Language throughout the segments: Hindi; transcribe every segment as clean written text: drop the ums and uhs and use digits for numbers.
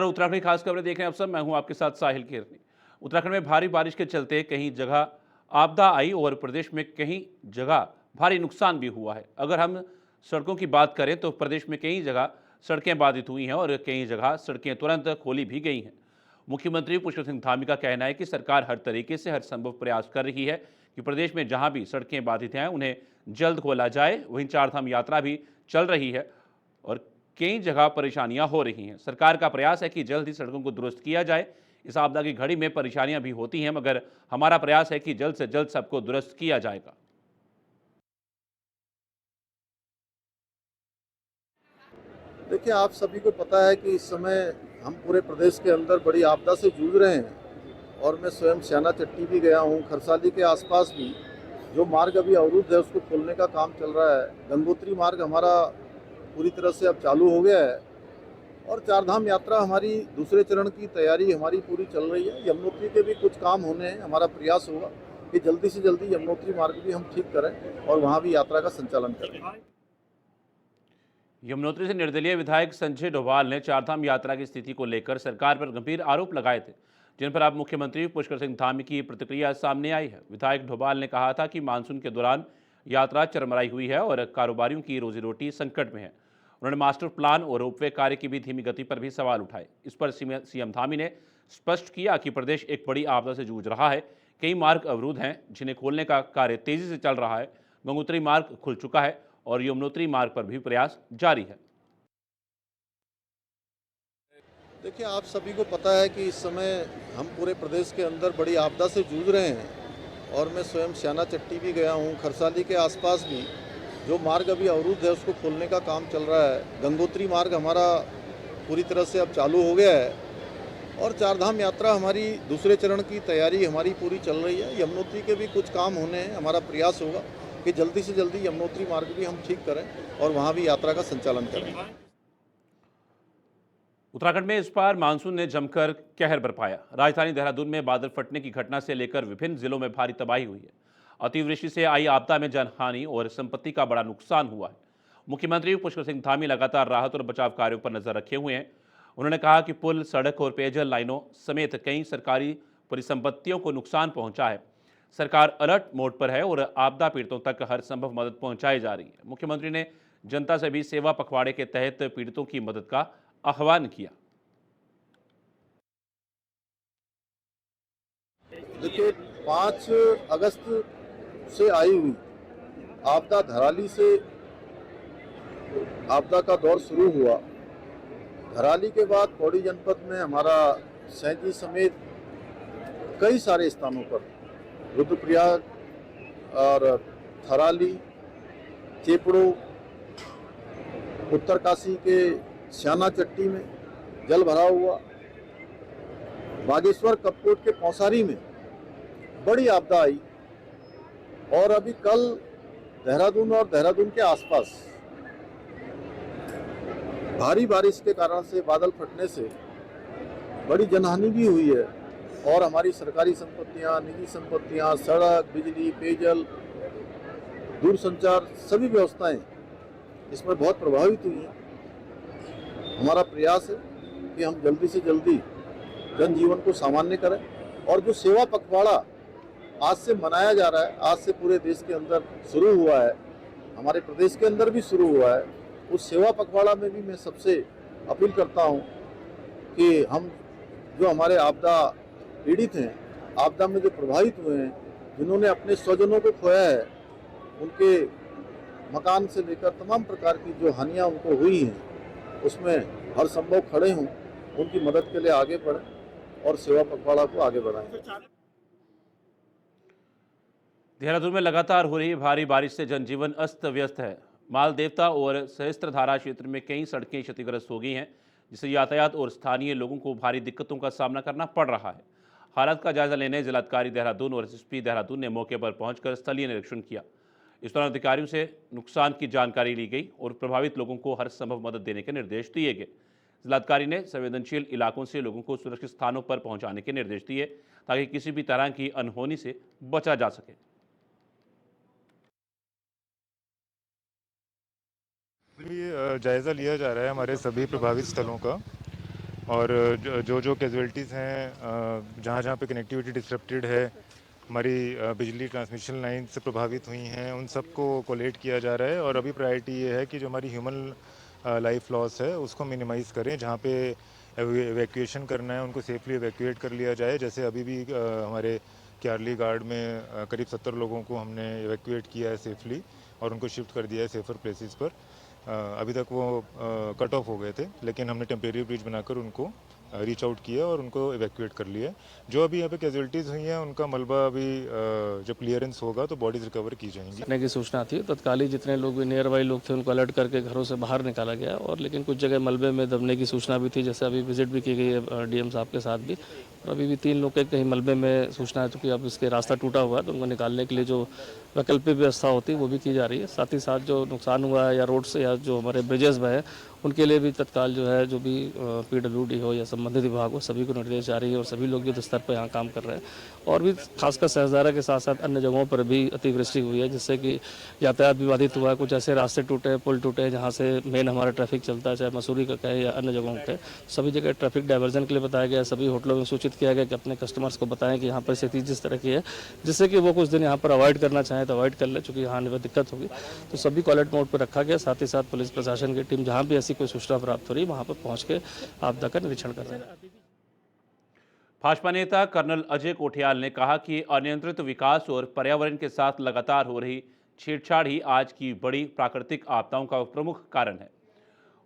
उत्तराखंड की खास खबरें देख रहे हैं आप सब। मैं हूं आपके साथ साहिल केरनी। उत्तराखंड में भारी बारिश के चलते कहीं जगह आपदा आई और प्रदेश में कहीं जगह भारी नुकसान भी हुआ है। अगर हम सड़कों की बात करें तो प्रदेश में कई जगह सड़कें बाधित हुई हैं और कई जगह सड़कें तुरंत खोली भी गई हैं। मुख्यमंत्री पुष्कर सिंह धामी का कहना है कि सरकार हर तरीके से हर संभव प्रयास कर रही है कि प्रदेश में जहां भी सड़कें बाधित हैं उन्हें जल्द खोला जाए। वहीं चारधाम यात्रा भी चल रही है और कई जगह परेशानियां हो रही हैं। सरकार का प्रयास है कि जल्द ही सड़कों को दुरुस्त किया जाए। इस आपदा की घड़ी में परेशानियां भी होती हैं, मगर हमारा प्रयास है कि जल्द से जल्द सबको दुरुस्त किया जाएगा। देखिए, आप सभी को पता है कि इस समय हम पूरे प्रदेश के अंदर बड़ी आपदा से जूझ रहे हैं और मैं स्वयं स्याना चट्टी भी गया हूँ। खरसाली के आसपास भी जो मार्ग अभी अवरुद्ध है उसको खोलने का काम चल रहा है। गंगोत्री मार्ग हमारा पूरी तरह से अब चालू हो गया है और चारधाम यात्रा हमारी दूसरे चरण की तैयारी हमारी पूरी चल रही है। यमुनोत्री के भी कुछ काम होने हैं। हमारा प्रयास होगा कि जल्दी से जल्दी यमुनोत्री मार्ग भी हम ठीक करें और वहाँ भी यात्रा का संचालन करें। यमुनोत्री से निर्दलीय विधायक संजय डोभाल ने चारधाम यात्रा की स्थिति को लेकर सरकार पर गंभीर आरोप लगाए थे, जिन पर अब मुख्यमंत्री पुष्कर सिंह धामी की प्रतिक्रिया सामने आई है। विधायक डोभाल ने कहा था कि मानसून के दौरान यात्रा चरमराई हुई है और कारोबारियों की रोजी रोटी संकट में है। उन्होंने मास्टर प्लान और रोपवे कार्य की भी धीमी गति पर भी सवाल उठाए। इस पर सीएम धामी ने स्पष्ट किया कि प्रदेश एक बड़ी आपदा से जूझ रहा है। कई मार्ग अवरुद्ध हैं जिन्हें खोलने का कार्य तेजी से चल रहा है। गंगोत्री मार्ग खुल चुका है और यमुनोत्री मार्ग पर भी प्रयास जारी है। देखिए, आप सभी को पता है कि इस समय हम पूरे प्रदेश के अंदर बड़ी आपदा से जूझ रहे हैं और मैं स्वयं स्याना चट्टी भी गया हूँ। खरसाली के आसपास भी जो मार्ग अभी अवरुद्ध है उसको खोलने का काम चल रहा है। गंगोत्री मार्ग हमारा पूरी तरह से अब चालू हो गया है और चारधाम यात्रा हमारी दूसरे चरण की तैयारी हमारी पूरी चल रही है। यमुनोत्री के भी कुछ काम होने हैं। हमारा प्रयास होगा कि जल्दी से जल्दी यमुनोत्री मार्ग भी हम ठीक करें और वहाँ भी यात्रा का संचालन करें। उत्तराखंड में इस बार मानसून ने जमकर कहर बरपाया। राजधानी देहरादून में बादल फटने की घटना से लेकर विभिन्न जिलों में भारी तबाही हुई है। अतिवृष्टि से आई आपदा में जनहानि और संपत्ति का बड़ा नुकसान हुआ है। मुख्यमंत्री पुष्कर सिंह धामी लगातार राहत और बचाव कार्यों पर नजर रखे हुए हैं। उन्होंने कहा कि पुल, सड़क और पेयजल लाइनों समेत कई सरकारी परिसंपत्तियों को नुकसान पहुंचा है। सरकार अलर्ट मोड पर है और आपदा पीड़ितों तक हर संभव मदद पहुंचाई जा रही है। मुख्यमंत्री ने जनता से भी सेवा पखवाड़े के तहत पीड़ितों की मदद का आह्वान किया। देखिए, 5 अगस्त से आई हुई आपदा धराली से आपदा का दौर शुरू हुआ। धराली के बाद पौड़ी जनपद में हमारा सैंजी समेत कई सारे स्थानों पर रुद्रप्रयाग और थराली, चेपड़ो, उत्तरकाशी के स्याना चट्टी में जल भराव हुआ। बागेश्वर कपकोट के पौसारी में बड़ी आपदा आई और अभी कल देहरादून और देहरादून के आसपास भारी बारिश के कारण से बादल फटने से बड़ी जनहानि भी हुई है और हमारी सरकारी संपत्तियां, निजी संपत्तियां, सड़क, बिजली, पेयजल, दूरसंचार सभी व्यवस्थाएं इसमें बहुत प्रभावित हुई हैं। हमारा प्रयास है कि हम जल्दी से जल्दी जनजीवन को सामान्य करें और जो सेवा पखवाड़ा आज से मनाया जा रहा है, आज से पूरे देश के अंदर शुरू हुआ है, हमारे प्रदेश के अंदर भी शुरू हुआ है, उस सेवा पखवाड़ा में भी मैं सबसे अपील करता हूं कि हम जो हमारे आपदा पीड़ित हैं, आपदा में जो प्रभावित हुए हैं, जिन्होंने अपने स्वजनों को खोया है, उनके मकान से लेकर तमाम प्रकार की जो हानियां उनको हुई हैं, उसमें हर संभव खड़े हों, उनकी मदद के लिए आगे बढ़ें और सेवा पखवाड़ा को आगे बढ़ाएं। देहरादून में लगातार हो रही भारी बारिश से जनजीवन अस्त व्यस्त है। माल देवता और सहस्त्रधारा क्षेत्र में कई सड़कें क्षतिग्रस्त हो गई हैं, जिससे यातायात और स्थानीय लोगों को भारी दिक्कतों का सामना करना पड़ रहा है। हालात का जायजा लेने जिलाधिकारी देहरादून और एसएसपी देहरादून ने मौके पर पहुंचकर स्थलीय निरीक्षण किया। इस दौरान अधिकारियों से नुकसान की जानकारी ली गई और प्रभावित लोगों को हर संभव मदद देने के निर्देश दिए गए। जिलाधिकारी ने संवेदनशील इलाकों से लोगों को सुरक्षित स्थानों पर पहुंचाने के निर्देश दिए ताकि किसी भी तरह की अनहोनी से बचा जा सके। जायज़ा लिया जा रहा है हमारे सभी प्रभावित स्थलों का। और जो कैजुअलिटीज़ हैं, जहाँ जहाँ पे कनेक्टिविटी डिसरप्टेड है, हमारी बिजली ट्रांसमिशन लाइन से प्रभावित हुई हैं, उन सबको कोलेट किया जा रहा है। और अभी प्रायोरिटी ये है कि जो हमारी ह्यूमन लाइफ लॉस है उसको मिनिमाइज़ करें। जहाँ पे एवैक्यूएशन करना है उनको सेफली एवैक्यूएट कर लिया जाए। जैसे अभी भी हमारे क्यारली गार्ड में करीब 70 लोगों को हमने एवैक्यूएट किया है सेफली और उनको शिफ्ट कर दिया है सेफ़र प्लेसेस पर। अभी तक वो कट ऑफ हो गए थे, लेकिन हमने टेम्परेरी ब्रिज बनाकर उनको रीच आउट किया और उनको इवैक्यूएट कर लिया है। जो अभी यहाँ पे कैजुअलिटीज़ हुई हैं उनका मलबा अभी जब क्लियरेंस होगा तो बॉडीज़ रिकवर की जाएंगी। करने की सूचना थी, तत्कालीन जितने लोग भी नियर बाई लोग थे उनको अलर्ट करके घरों से बाहर निकाला गया। और लेकिन कुछ जगह मलबे में दबने की सूचना भी थी, जैसे अभी विजिट भी की गई है डीएम साहब के साथ भी। और अभी भी 3 लोग के कहीं मलबे में सूचना है, चूँकि अब इसके रास्ता टूटा हुआ है तो उनको निकालने के लिए जो वैकल्पिक व्यवस्था होती है वो भी की जा रही है। साथ ही साथ जो नुकसान हुआ है या रोड से या जो हमारे ब्रिजेस में है उनके लिए भी तत्काल जो है जो भी पीडब्ल्यूडी हो या संबंधित विभाग हो सभी को निर्देश जारी है और सभी लोग युद्ध स्तर पर यहाँ काम कर रहे हैं। और भी खासकर सहस्त्रधारा के साथ साथ अन्य जगहों पर भी अतिवृष्टि हुई है जिससे कि यातायात भी बाधित हुआ है। कुछ ऐसे रास्ते टूटे हैं, पुल टूटे हैं जहाँ से मेन हमारा ट्रैफिक चलता है, चाहे मसूरी का कहे या अन्य जगहों पे। सभी जगह ट्रैफिक डाइवर्जन के लिए बताया गया है। सभी होटलों में सूचित किया गया कि अपने कस्टमर्स को बताएं कि यहाँ पर स्थिति जिस तरह की है, जिससे कि वो कुछ दिन यहाँ पर अवॉइड करना चाहें तो अवॉइड कर ले, चूँकि यहाँ आने में दिक्कत होगी। तो सभी को अलर्ट मोड पर रखा गया। साथ ही साथ पुलिस प्रशासन की टीम जहाँ भी ऐसी कोई सूचना प्राप्त हो रही है वहाँ पर पहुँच के आपदा का निरीक्षण कर रहे हैं। भाजपा नेता कर्नल अजय कोठियाल ने कहा कि अनियंत्रित विकास और पर्यावरण के साथ लगातार हो रही छेड़छाड़ ही आज की बड़ी प्राकृतिक आपदाओं का प्रमुख कारण है।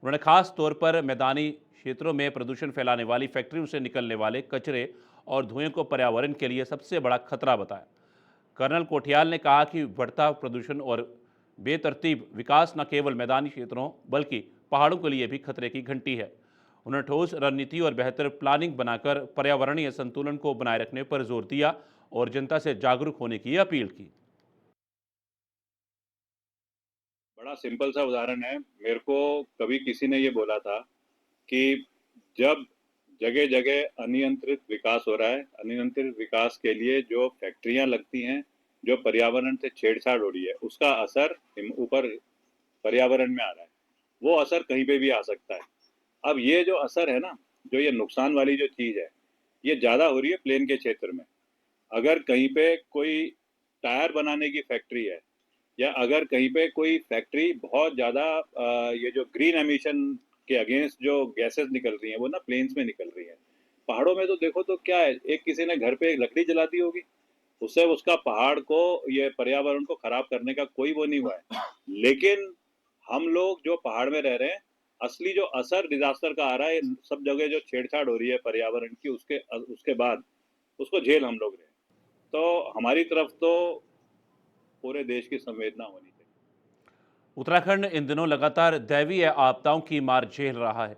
उन्होंने खास तौर पर मैदानी क्षेत्रों में प्रदूषण फैलाने वाली फैक्ट्रियों से निकलने वाले कचरे और धुएं को पर्यावरण के लिए सबसे बड़ा खतरा बताया। कर्नल कोठियाल ने कहा कि बढ़ता प्रदूषण और बेतरतीब विकास न केवल मैदानी क्षेत्रों बल्कि पहाड़ों के लिए भी खतरे की घंटी है। उन्होंने ठोस रणनीति और बेहतर प्लानिंग बनाकर पर्यावरणीय संतुलन को बनाए रखने पर जोर दिया और जनता से जागरूक होने की अपील की। बड़ा सिंपल सा उदाहरण है। मेरे को कभी किसी ने ये बोला था कि जब जगह जगह अनियंत्रित विकास हो रहा है, अनियंत्रित विकास के लिए जो फैक्ट्रियां लगती हैं, जो पर्यावरण से छेड़छाड़ हो रही है, उसका असर ऊपर पर्यावरण में आ रहा है। वो असर कहीं पे भी आ सकता है। अब ये जो असर है ना, जो ये नुकसान वाली जो चीज है, ये ज्यादा हो रही है प्लेन के क्षेत्र में। अगर कहीं पे कोई टायर बनाने की फैक्ट्री है या अगर कहीं पे कोई फैक्ट्री बहुत ज़्यादा ये जो ग्रीन एमिशन के अगेंस्ट जो गैसेस निकल रही हैं वो ना प्लेन्स में निकल रही हैं। पहाड़ों में तो देखो तो क्या है, एक किसी ने घर पे एक लकड़ी जला दी होगी, उससे उसका पहाड़ को ये पर्यावरण को खराब करने का कोई वो नहीं हुआ है। लेकिन हम लोग जो पहाड़ में रह रहे हैं, असली जो असर डिजास्टर का आ रहा है, सब जगह जो छेड़छाड़ हो रही है पर्यावरण की, उसके बाद उसको झेल हम लोग रहे हैं। तो हमारी तरफ तो पूरे देश की संवेदना होनी चाहिए। उत्तराखंड इन दिनों लगातार दैवीय आपदाओं की मार झेल रहा है।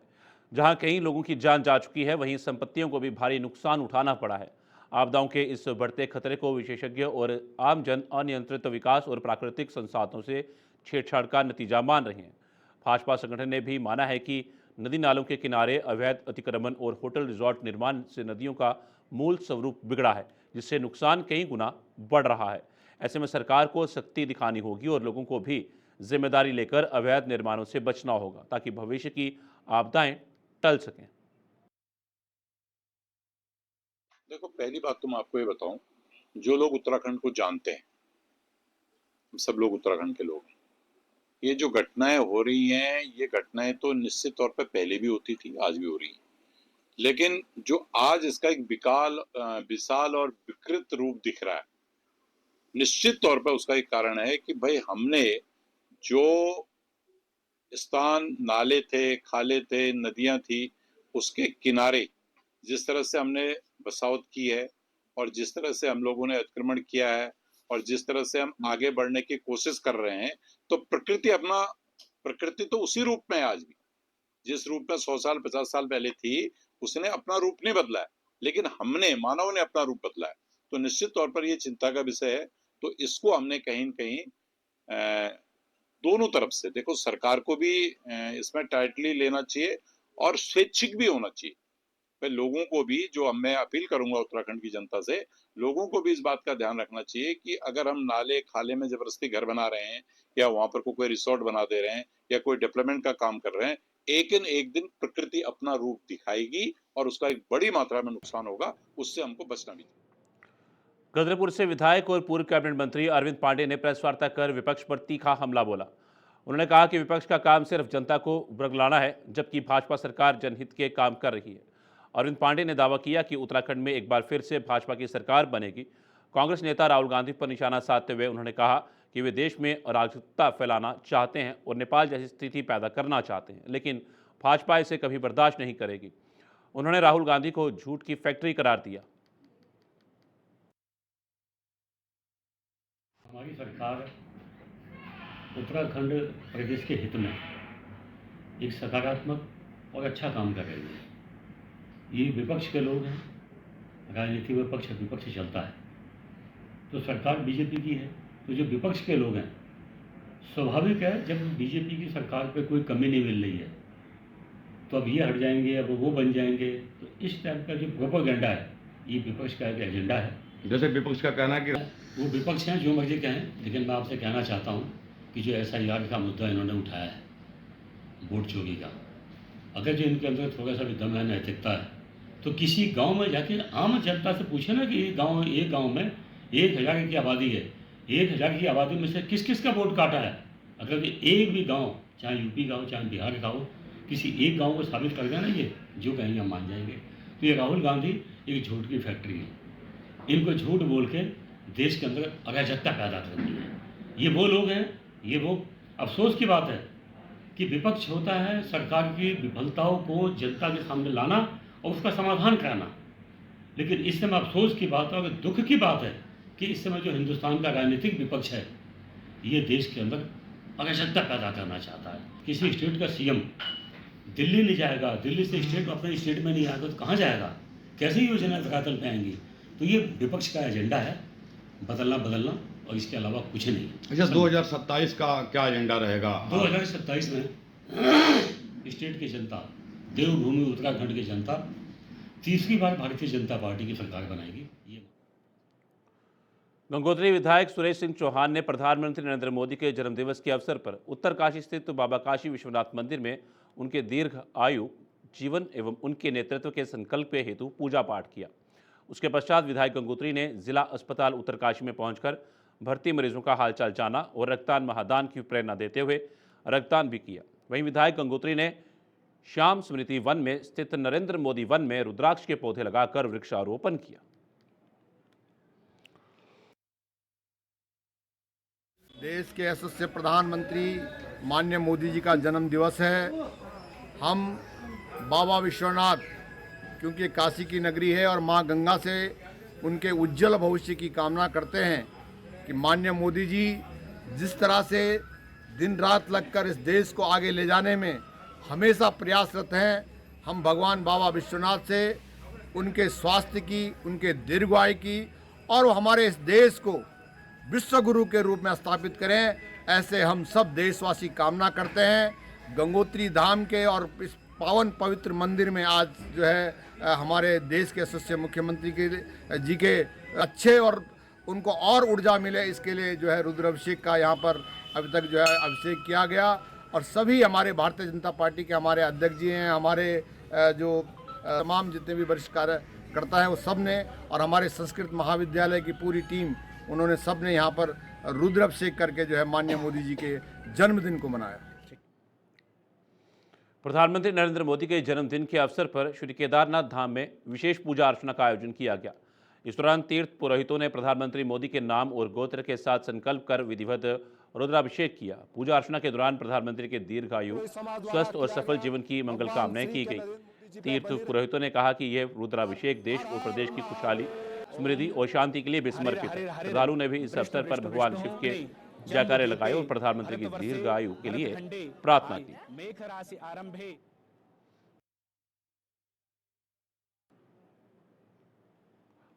जहां कई लोगों की जान जा चुकी है, वहीं संपत्तियों को भी भारी नुकसान उठाना पड़ा है। आपदाओं के इस बढ़ते खतरे को विशेषज्ञ और आमजन अनियंत्रित विकास और प्राकृतिक संसाधनों से छेड़छाड़ का नतीजा मान रहे हैं। भाजपा संगठन ने भी माना है कि नदी नालों के किनारे अवैध अतिक्रमण और होटल रिजॉर्ट निर्माण से नदियों का मूल स्वरूप बिगड़ा है, जिससे नुकसान कई गुना बढ़ रहा है। ऐसे में सरकार को सख्ती दिखानी होगी और लोगों को भी जिम्मेदारी लेकर अवैध निर्माणों से बचना होगा ताकि भविष्य की आपदाएं टल सकें। देखो, पहली बात तो मैं आपको ये बताऊं, जो लोग उत्तराखंड को जानते हैं, हम सब लोग उत्तराखंड के लोग हैं, ये जो घटनाएं हो रही हैं, ये घटनाएं तो निश्चित तौर पे पहले भी होती थी, आज भी हो रही हैं। लेकिन जो आज इसका एक विशाल और विकृत रूप दिख रहा है, निश्चित तौर पे उसका एक कारण है कि भाई हमने जो स्थान, नाले थे, खाले थे, नदियां थी, उसके किनारे जिस तरह से हमने बसावट की है और जिस तरह से हम लोगों ने अतिक्रमण किया है और जिस तरह से हम आगे बढ़ने की कोशिश कर रहे हैं, तो प्रकृति तो उसी रूप में है आज भी। जिस रूप में 100 साल 50 साल पहले थी, उसने अपना रूप नहीं बदला है, लेकिन मानव ने अपना रूप बदला है। तो निश्चित तौर पर ये चिंता का विषय है। तो इसको हमने कहीं न कहीं दोनों तरफ से, देखो, सरकार को भी इसमें टाइटली लेना चाहिए और स्वैच्छिक भी होना चाहिए। मैं लोगों को भी, जो मैं अपील करूंगा उत्तराखंड की जनता से, लोगों को भी इस बात का ध्यान रखना चाहिए कि अगर हम नाले खाले में जबरदस्ती घर बना रहे हैं या वहां पर कोई रिसोर्ट बना दे रहे हैं या कोई डेवलपमेंट का काम कर रहे हैं, एक न एक दिन प्रकृति अपना रूप दिखाएगी और उसका एक बड़ी मात्रा में नुकसान होगा, उससे हमको बचना भी चाहिए। गदरपुर से विधायक और पूर्व कैबिनेट मंत्री अरविंद पांडे ने प्रेस वार्ता कर विपक्ष पर तीखा हमला बोला। उन्होंने कहा कि विपक्ष का काम सिर्फ जनता को बरगलाना है, जबकि भाजपा सरकार जनहित के काम कर रही है। अरविंद पांडे ने दावा किया कि उत्तराखंड में एक बार फिर से भाजपा की सरकार बनेगी। कांग्रेस नेता राहुल गांधी पर निशाना साधते हुए उन्होंने कहा कि वे देश में अराजकता फैलाना चाहते हैं और नेपाल जैसी स्थिति पैदा करना चाहते हैं, लेकिन भाजपा इसे कभी बर्दाश्त नहीं करेगी। उन्होंने राहुल गांधी को झूठ की फैक्ट्री करार दिया। हमारी सरकार उत्तराखंड प्रदेश के हित में एक सकारात्मक और अच्छा काम कर रही है। ये विपक्ष के लोग हैं, राजनीति में पक्ष विपक्ष चलता है, तो सरकार बीजेपी की है, तो जो विपक्ष के लोग हैं, स्वाभाविक है जब बीजेपी की सरकार पे कोई कमी नहीं मिल रही है तो अब ये हट जाएंगे, अब वो बन जाएंगे। तो इस टाइप का जो प्रोपेगेंडा है, ये विपक्ष का एक एजेंडा है। जैसे विपक्ष का कहना है कि वो विपक्ष हैं, जो मर्जी कहें, लेकिन मैं आपसे कहना चाहता हूँ कि जो SIR का मुद्दा इन्होंने उठाया है, वोट चोरी का, अगर जो इनके अंदर थोड़ा सा भी दम है, नैतिकता है, तो किसी गांव में जाके आम जनता से पूछे ना कि एक गांव में 1000 की आबादी है, 1000 की आबादी में से किस किस का वोट काटा है। अगर एक भी गाँव, चाहे यूपी का हो चाहे बिहार का हो, किसी एक गाँव को साबित कर देना, ये जो कहेंगे हम मान जाएंगे। तो ये राहुल गांधी एक झूठ की फैक्ट्री है। इनको झूठ बोल के देश के अंदर अराजकता पैदा करनी है। ये वो लोग हैं, ये वो अफसोस की बात है कि विपक्ष होता है सरकार की विफलताओं को जनता के सामने लाना और उसका समाधान कराना, लेकिन इस समय अफसोस की बात और दुख की बात है कि इस समय जो हिंदुस्तान का राजनीतिक विपक्ष है, ये देश के अंदर अराजकता पैदा करना चाहता है। किसी स्टेट का CM दिल्ली नहीं जाएगा, दिल्ली से स्टेट अपने स्टेट में नहीं आएगा तो कहाँ जाएगा, कैसे योजनाएं धरातल पे आएंगी। तो ये विपक्ष का एजेंडा है, बदलना और इसके अलावा कुछ नहीं। अच्छा, 2027 का क्या एजेंडा रहेगा? 2027 में स्टेट की जनता, देवभूमि उत्तराखंड की जनता तीसरी बार भारतीय जनता पार्टी की सरकार बनाएगी। ये गंगोत्री विधायक सुरेश सिंह चौहान ने प्रधानमंत्री नरेंद्र मोदी के जन्मदिवस के अवसर पर उत्तरकाशी स्थित बाबा काशी विश्वनाथ मंदिर में उनके दीर्घ आयु, जीवन एवं उनके नेतृत्व के संकल्प के हेतु पूजा पाठ किया। उसके पश्चात विधायक गंगोत्री ने जिला अस्पताल उत्तरकाशी में पहुंचकर भर्ती मरीजों का हालचाल जाना और रक्तदान महादान की प्रेरणा देते हुए रक्तदान भी किया। वहीं विधायक गंगोत्री ने श्याम स्मृति वन में स्थित नरेंद्र मोदी वन में रुद्राक्ष के पौधे लगाकर वृक्षारोपण किया। देश के यशस्वी प्रधानमंत्री माननीय मोदी जी का जन्म दिवस है। हम बाबा विश्वनाथ, क्योंकि काशी की नगरी है और माँ गंगा से उनके उज्जवल भविष्य की कामना करते हैं कि माननीय मोदी जी जिस तरह से दिन रात लगकर इस देश को आगे ले जाने में हमेशा प्रयासरत हैं, हम भगवान बाबा विश्वनाथ से उनके स्वास्थ्य की, उनके दीर्घायु की और वो हमारे इस देश को विश्व गुरु के रूप में स्थापित करें, ऐसे हम सब देशवासी कामना करते हैं। गंगोत्री धाम के और इस पावन पवित्र मंदिर में आज जो है हमारे देश के यशस्वी मुख्यमंत्री जी के अच्छे और उनको और ऊर्जा मिले, इसके लिए जो है रुद्राभिषेक का यहाँ पर अभी तक जो है अभिषेक किया गया। और सभी हमारे भारतीय जनता पार्टी के हमारे अध्यक्ष जी हैं, हमारे जो तमाम जितने भी वरिष्ठ कार्यकर्ता हैं वो सब ने, और हमारे संस्कृत महाविद्यालय की पूरी टीम, उन्होंने सब ने यहाँ पर रुद्राभिषेक करके जो है माननीय मोदी जी के जन्मदिन को मनाया। प्रधानमंत्री नरेंद्र मोदी के जन्मदिन के अवसर पर श्री केदारनाथ धाम में विशेष पूजा अर्चना का आयोजन किया गया। इस दौरान तीर्थ पुरोहितों ने प्रधानमंत्री मोदी के नाम और गोत्र के साथ संकल्प कर विधिवत रुद्राभिषेक किया। पूजा अर्चना के दौरान प्रधानमंत्री के दीर्घायु, स्वस्थ और सफल जीवन की मंगल कामनाएं की गई। तीर्थ पुरोहितों ने कहा कि यह रुद्राभिषेक देश और प्रदेश की खुशहाली, समृद्धि और शांति के लिए भी समर्पित है। श्रद्धालु ने भी इस अवसर पर भगवान शिव के जयकारे लगाए और प्रधानमंत्री की दीर्घायु के लिए प्रार्थना की।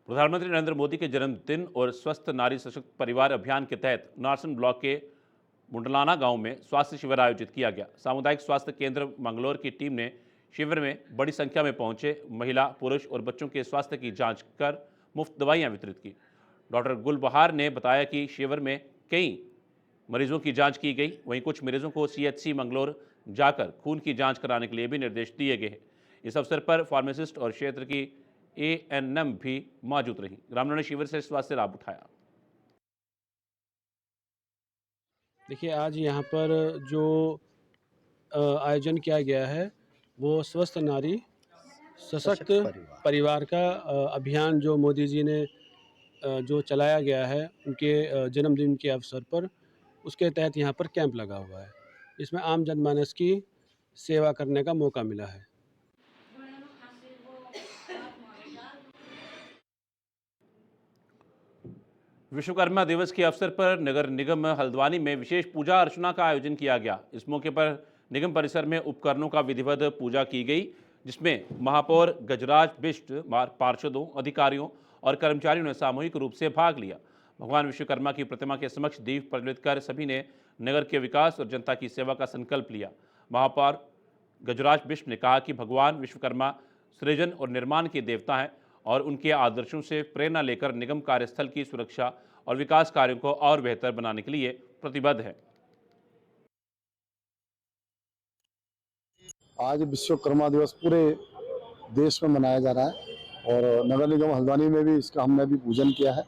प्रधानमंत्री नरेंद्र मोदी के जन्मदिन और स्वस्थ नारी सशक्त परिवार अभियान के तहत नारसन ब्लॉक के मुंडलाना गांव में स्वास्थ्य शिविर आयोजित किया गया। सामुदायिक स्वास्थ्य केंद्र मंगलौर की टीम ने शिविर में बड़ी संख्या में पहुंचे महिला, पुरुष और बच्चों के स्वास्थ्य की जांच कर मुफ्त दवाइयां वितरित की। डॉक्टर गुलबहार ने बताया कि शिविर में कई मरीजों की जांच की गई, वहीं कुछ मरीजों को CHC मंगलौर जाकर खून की जांच कराने के लिए भी निर्देश दिए गए हैं। इस अवसर पर फार्मासिस्ट और क्षेत्र की एएनएम भी मौजूद रही। ग्रामीणों ने शिविर से स्वास्थ्य लाभ उठाया। देखिए, आज यहाँ पर जो आयोजन किया गया है वो स्वस्थ नारी सशक्त परिवार का अभियान जो मोदी जी ने जो चलाया गया है उनके जन्मदिन के अवसर पर, उसके तहत यहाँ पर कैंप लगा हुआ है। इसमें आम जनमानस की सेवा करने का मौका मिला है। विश्वकर्मा दिवस के अवसर पर नगर निगम हल्द्वानी में विशेष पूजा अर्चना का आयोजन किया गया। इस मौके पर निगम परिसर में उपकरणों का विधिवत पूजा की गई, जिसमें महापौर गजराज बिष्ट, पार्षदों, अधिकारियों और कर्मचारियों ने सामूहिक रूप से भाग लिया। भगवान विश्वकर्मा की प्रतिमा के समक्ष दीप प्रज्वलित कर सभी ने नगर के विकास और जनता की सेवा का संकल्प लिया। महापौर गजराज बिष्ट ने कहा कि भगवान विश्वकर्मा सृजन और निर्माण के देवता हैं और उनके आदर्शों से प्रेरणा लेकर निगम कार्यस्थल की सुरक्षा और विकास कार्यों को और बेहतर बनाने के लिए प्रतिबद्ध है। आज विश्वकर्मा दिवस पूरे देश में मनाया जा रहा है और नगर निगम हल्द्वानी में भी इसका हमने भी पूजन किया है।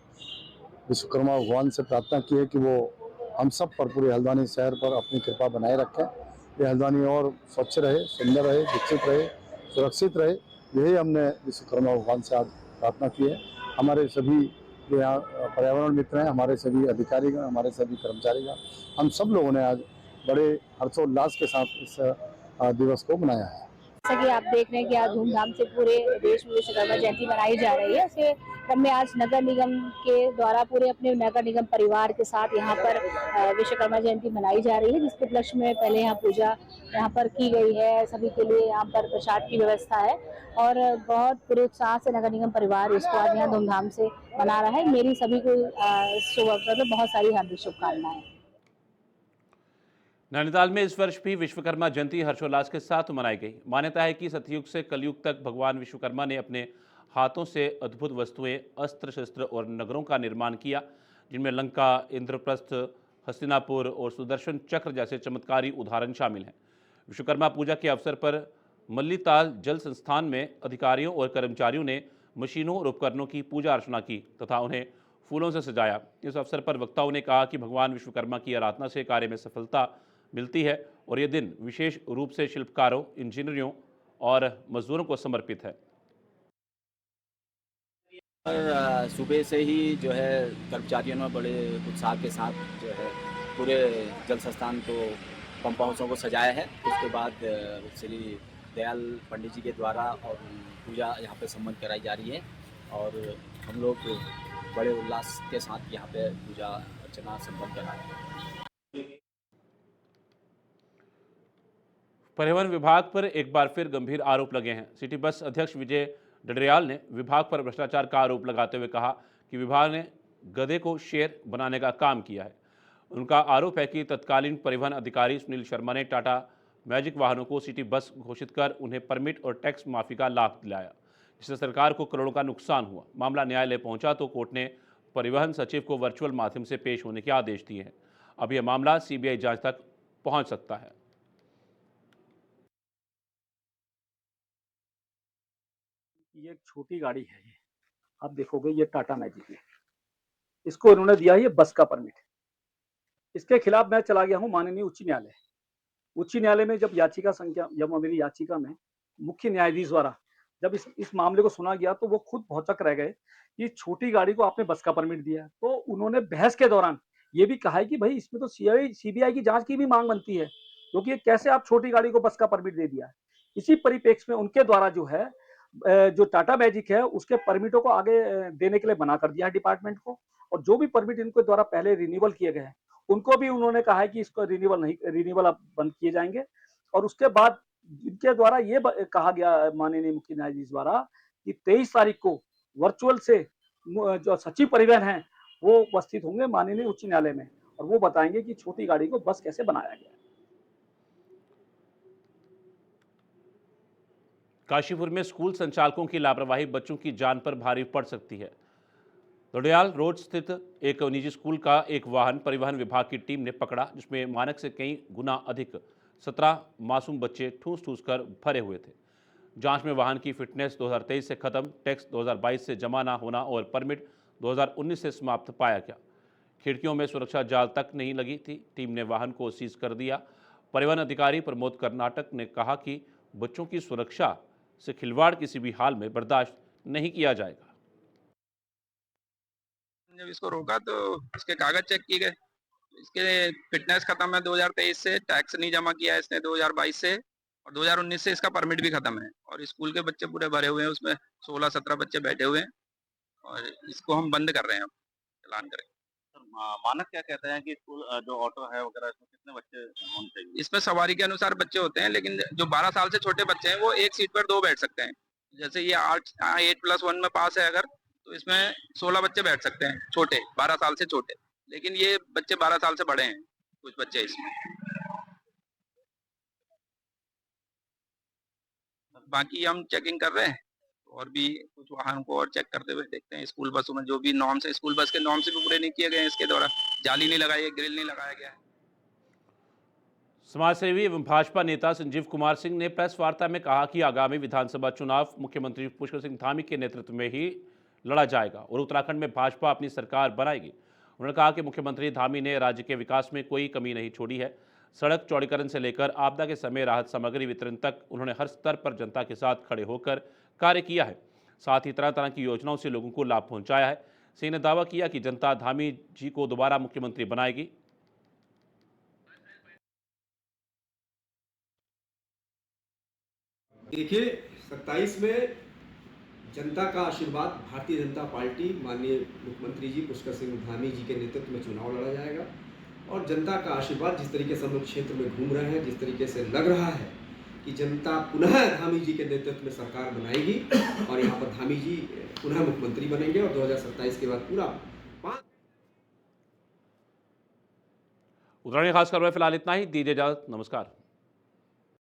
विश्वकर्मा भगवान से प्रार्थना की है कि वो हम सब पर, पूरे हल्द्वानी शहर पर अपनी कृपा बनाए रखें। ये हल्द्वानी और स्वच्छ रहे, सुंदर रहे, विकसित रहे, सुरक्षित रहे, यही हमने विश्वकर्मा भगवान से आज प्रार्थना की है। हमारे सभी जो यहाँ पर्यावरण मित्र हैं, हमारे सभी अधिकारीगण, हमारे सभी कर्मचारीगण, हम सब लोगों ने आज बड़े हर्षोल्लास के साथ इस दिवस को मनाया है। जैसा कि आप देख रहे हैं कि आज धूमधाम से पूरे देश में विश्वकर्मा जयंती मनाई जा रही है। इसके क्रम में आज नगर निगम के द्वारा पूरे अपने नगर निगम परिवार के साथ यहाँ पर विश्वकर्मा जयंती मनाई जा रही है, जिसके उपलक्ष्य में पहले यहाँ पूजा यहाँ पर की गई है। सभी के लिए यहाँ पर प्रसाद की व्यवस्था है और बहुत पूरे उत्साह से नगर निगम परिवार इसको आज यहाँ धूमधाम से मना रहा है। मेरी सभी को शुभ अवसर पर बहुत सारी हार्दिक शुभकामनाएं। नैनीताल में इस वर्ष भी विश्वकर्मा जयंती हर्षोल्लास के साथ मनाई गई। मान्यता है कि सतयुग से कलयुग तक भगवान विश्वकर्मा ने अपने हाथों से अद्भुत वस्तुएं, अस्त्र शस्त्र और नगरों का निर्माण किया, जिनमें लंका, इंद्रप्रस्थ, हस्तिनापुर और सुदर्शन चक्र जैसे चमत्कारी उदाहरण शामिल हैं। विश्वकर्मा पूजा के अवसर पर मल्लीताल जल संस्थान में अधिकारियों और कर्मचारियों ने मशीनों और उपकरणों की पूजा अर्चना की तथा उन्हें फूलों से सजाया। इस अवसर पर वक्ताओं ने कहा कि भगवान विश्वकर्मा की आराधना से कार्य में सफलता मिलती है और ये दिन विशेष रूप से शिल्पकारों, इंजीनियरों और मजदूरों को समर्पित है। सुबह से ही जो है कर्मचारियों ने बड़े उत्साह के साथ जो है पूरे जल संस्थान को पंप हाउसों को सजाया है। उसके बाद श्री दयाल पंडित जी के द्वारा और पूजा यहाँ पे संपन्न कराई जा रही है और हम लोग बड़े उल्लास के साथ यहाँ पे पूजा अर्चना संपन्न करा रहे हैं। परिवहन विभाग पर एक बार फिर गंभीर आरोप लगे हैं। सिटी बस अध्यक्ष विजय डडरियाल ने विभाग पर भ्रष्टाचार का आरोप लगाते हुए कहा कि विभाग ने गधे को शेर बनाने का काम किया है। उनका आरोप है कि तत्कालीन परिवहन अधिकारी सुनील शर्मा ने टाटा मैजिक वाहनों को सिटी बस घोषित कर उन्हें परमिट और टैक्स माफी का लाभ दिलाया, जिससे सरकार को करोड़ों का नुकसान हुआ। मामला न्यायालय पहुंचा तो कोर्ट ने परिवहन सचिव को वर्चुअल माध्यम से पेश होने के आदेश दिए हैं। अब यह मामला सीबीआई जांच तक पहुंच सकता है। ये एक छोटी गाड़ी है, ये आप देखोगे ये टाटा मैजिक है, इसको इन्होंने दिया है ये बस का परमिट। इसके खिलाफ मैं चला गया हूँ माननीय उच्च न्यायालय। उच्च न्यायालय में जब मेरी याचिका में मुख्य न्यायाधीश द्वारा जब इस मामले को सुना गया तो वो खुद भौचक रह गए कि छोटी गाड़ी को आपने बस का परमिट दिया। तो उन्होंने बहस के दौरान ये भी कहा है कि भाई इसमें तो सीबीआई की जांच की भी मांग बनती है, क्योंकि कैसे आप छोटी गाड़ी को बस का परमिट दे दिया है। इसी परिप्रेक्ष्य में उनके द्वारा जो है जो टाटा मैजिक है उसके परमिटों को आगे देने के लिए मना कर दिया है डिपार्टमेंट को, और जो भी परमिट इनके द्वारा पहले रिन्यूअल किए गए हैं उनको भी उन्होंने कहा है कि इसको रिन्यूअल अब बंद किए जाएंगे। और उसके बाद इनके द्वारा ये कहा गया माननीय मुख्य न्यायाधीश द्वारा कि 23 तारीख को वर्चुअल से जो सचिव परिवहन है वो उपस्थित होंगे माननीय उच्च न्यायालय में और वो बताएंगे कि छोटी गाड़ी को बस कैसे बनाया गया। काशीपुर में स्कूल संचालकों की लापरवाही बच्चों की जान पर भारी पड़ सकती है। लोडियाल रोड स्थित एक निजी स्कूल का एक वाहन परिवहन विभाग की टीम ने पकड़ा, जिसमें मानक से कई गुना अधिक 17 मासूम बच्चे ठूस ठूस कर भरे हुए थे। जांच में वाहन की फिटनेस 2023 से खत्म, टैक्स 2022 से जमा न होना और परमिट 2019 से समाप्त पाया गया। खिड़कियों में सुरक्षा जाल तक नहीं लगी थी। टीम ने वाहन को सीज कर दिया। परिवहन अधिकारी प्रमोद कर्नाटक ने कहा कि बच्चों की सुरक्षा से खिलवाड़ किसी भी हाल में बर्दाश्त नहीं किया जाएगा। जब इसको रोका तो इसके कागज चेक किए गए, इसके फिटनेस खत्म है 2023 से, टैक्स नहीं जमा किया है इसने 2022 से, और 2019 से इसका परमिट भी खत्म है, और स्कूल के बच्चे पूरे भरे हुए हैं, उसमें 16-17 बच्चे बैठे हुए हैं, और इसको हम बंद कर रहे हैं, अब चालान करेंगे। मानक क्या कहते हैं कि स्कूल जो ऑटो है वगैरह इसमें कितने बच्चे होने चाहिए? इसमें सवारी के अनुसार बच्चे होते हैं, लेकिन जो 12 साल से छोटे बच्चे हैं वो एक सीट पर 2 बैठ सकते हैं। जैसे ये 8+1 में पास है अगर, तो इसमें 16 बच्चे बैठ सकते हैं, छोटे 12 साल से छोटे, लेकिन ये बच्चे 12 साल से बड़े हैं, कुछ बच्चे इसमें। बाकी हम चेकिंग कर रहे हैं, और भी कुछ वाहन को और चेक करते हुए देखते हैं। स्कूल बसों में जो भी नॉर्म्स है, स्कूल बस के नॉर्म्स भी पूरे नहीं किए गए हैं इसके द्वारा, जाली नहीं लगाई है, ग्रिल नहीं लगाया गया है। समाजसेवी एवं भाजपा नेता संजीव कुमार सिंह ने प्रेस वार्ता में कहा कि आगामी विधानसभा चुनाव मुख्यमंत्री पुष्कर सिंह धामी के नेतृत्व में ही लड़ा जाएगा और उत्तराखंड में भाजपा अपनी सरकार बनाएगी। उन्होंने कहा कि मुख्यमंत्री धामी ने राज्य के विकास में कोई कमी नहीं छोड़ी है। सड़क चौड़ीकरण से लेकर आपदा के समय राहत सामग्री वितरण तक उन्होंने हर स्तर पर जनता के साथ खड़े होकर कार्य किया है। साथ ही तरह तरह की योजनाओं से लोगों को लाभ पहुंचाया है। सिंह ने दावा किया कि जनता धामी जी को दोबारा मुख्यमंत्री बनाएगी। देखिए, 27 में जनता का आशीर्वाद, भारतीय जनता पार्टी, माननीय मुख्यमंत्री जी पुष्कर सिंह धामी जी के नेतृत्व में चुनाव लड़ा जाएगा, और जनता का आशीर्वाद जिस तरीके से हम लोग क्षेत्र में घूम रहे हैं, जिस तरीके से लग रहा है कि जनता पुनः धामी जी के नेतृत्व में सरकार बनाएगी और यहाँ पर धामी जी पुनः मुख्यमंत्री बनेंगे, और 2027 के बाद पूरा उत्तराखंड खास खबर में फिलहाल इतना ही। दीजिए इजाजत, नमस्कार।